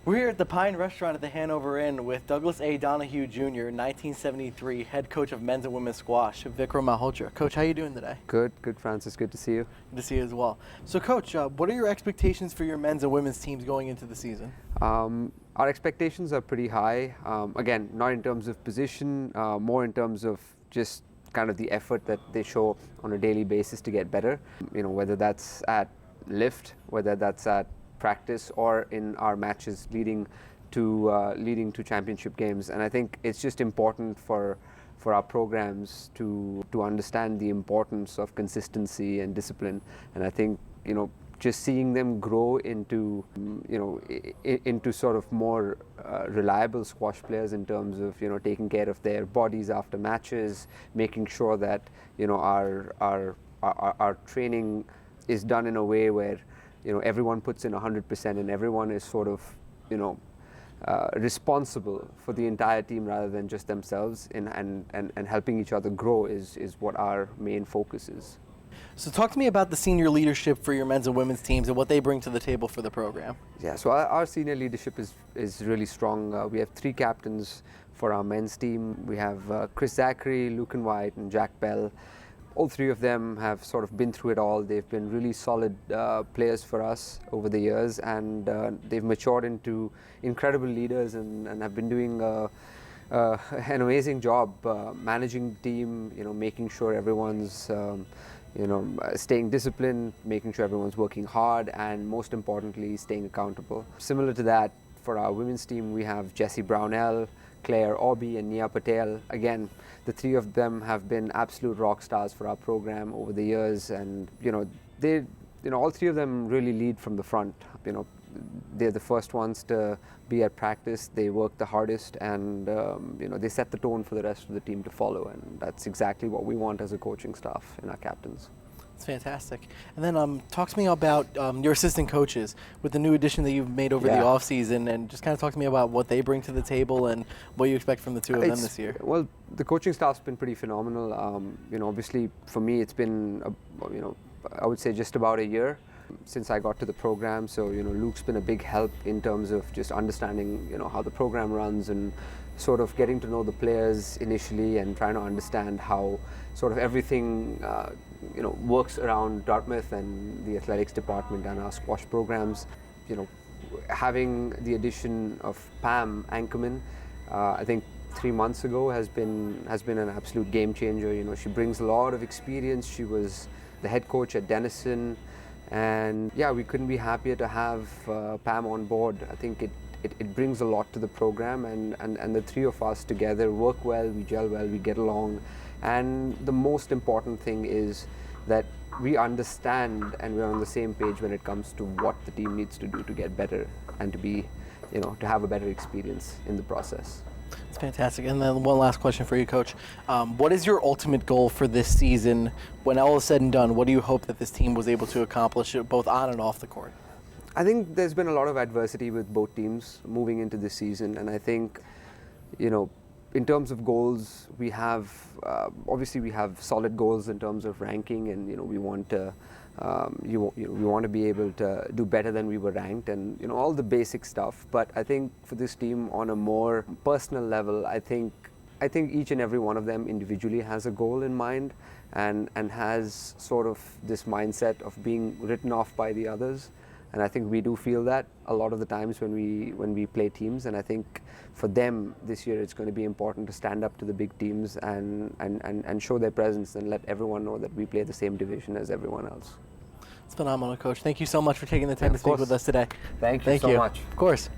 We're here at the Pine Restaurant at the Hanover Inn with Douglas A. Donahue Jr., 1973, head coach of men's and women's squash, Vikram Malhotra. Coach, how are you doing today? Good, Francis. Good to see you. Good to see you as well. So, Coach, what are your expectations for your men's and women's teams going into the season? Our expectations are pretty high. Again, not in terms of position, more in terms of just kind of the effort that they show on a daily basis to get better. You know, whether that's at lift, whether that's at practice, or in our matches leading to championship games. And I think it's just important for our programs to understand the importance of consistency and discipline. And I think, you know, just seeing them grow into, you know, into sort of more reliable squash players in terms of, you know, taking care of their bodies after matches, making sure that, you know, our training is done in a way where, you know, everyone puts in 100% and everyone is sort of, you know, responsible for the entire team rather than just themselves, and helping each other grow is what our main focus is. So talk to me about the senior leadership for your men's and women's teams and what they bring to the table for the program. Yeah, so our senior leadership is really strong. We have 3 captains for our men's team. We have Chris Zachary, Lucan White, and Jack Bell. All 3 of them have sort of been through it all. They've been really solid players for us over the years, and they've matured into incredible leaders and have been doing an amazing job managing the team, you know, making sure everyone's you know, staying disciplined, making sure everyone's working hard, and most importantly, staying accountable. Similar to that, for our women's team, we have Jessie Brownell, Claire Orby, and Nia Patel. Again, the 3 of them have been absolute rock stars for our program over the years, and you know, all 3 of them really lead from the front. You know, they're the first ones to be at practice. They work the hardest, and you know, they set the tone for the rest of the team to follow, and that's exactly what we want as a coaching staff and our captains. It's fantastic. And then talk to me about your assistant coaches with the new addition that you've made over the offseason, and just kind of talk to me about what they bring to the table and what you expect from the 2 of them this year. Well, the coaching staff's been pretty phenomenal. You know, obviously for me it's been, you know, I would say just about a year since I got to the program. So, you know, Luke's been a big help in terms of just understanding, you know, how the program runs and sort of getting to know the players initially and trying to understand how sort of everything you know, works around Dartmouth and the athletics department and our squash programs. You know, having the addition of Pam Ankerman, I think 3 months ago has been an absolute game changer. You know, she brings a lot of experience. She was the head coach at Denison, and yeah, we couldn't be happier to have Pam on board. I think it brings a lot to the program, and the 3 of us together work well, we gel well, we get along. And the most important thing is that we understand and we're on the same page when it comes to what the team needs to do to get better and to be, you know, to have a better experience in the process. It's fantastic. And then one last question for you, Coach. What is your ultimate goal for this season? When all is said and done, what do you hope that this team was able to accomplish both on and off the court? I think there's been a lot of adversity with both teams moving into this season, and I think, you know, in terms of goals, we have obviously we have solid goals in terms of ranking, and you know, we want to we want to be able to do better than we were ranked, and you know, all the basic stuff. But I think for this team on a more personal level, I think each and every one of them individually has a goal in mind, and has sort of this mindset of being written off by the others. And I think we do feel that a lot of the times when we play teams. And I think for them this year it's going to be important to stand up to the big teams and show their presence and let everyone know that we play the same division as everyone else. It's phenomenal, Coach. Thank you so much for taking the time to speak with us today. Thank you so much. Of course.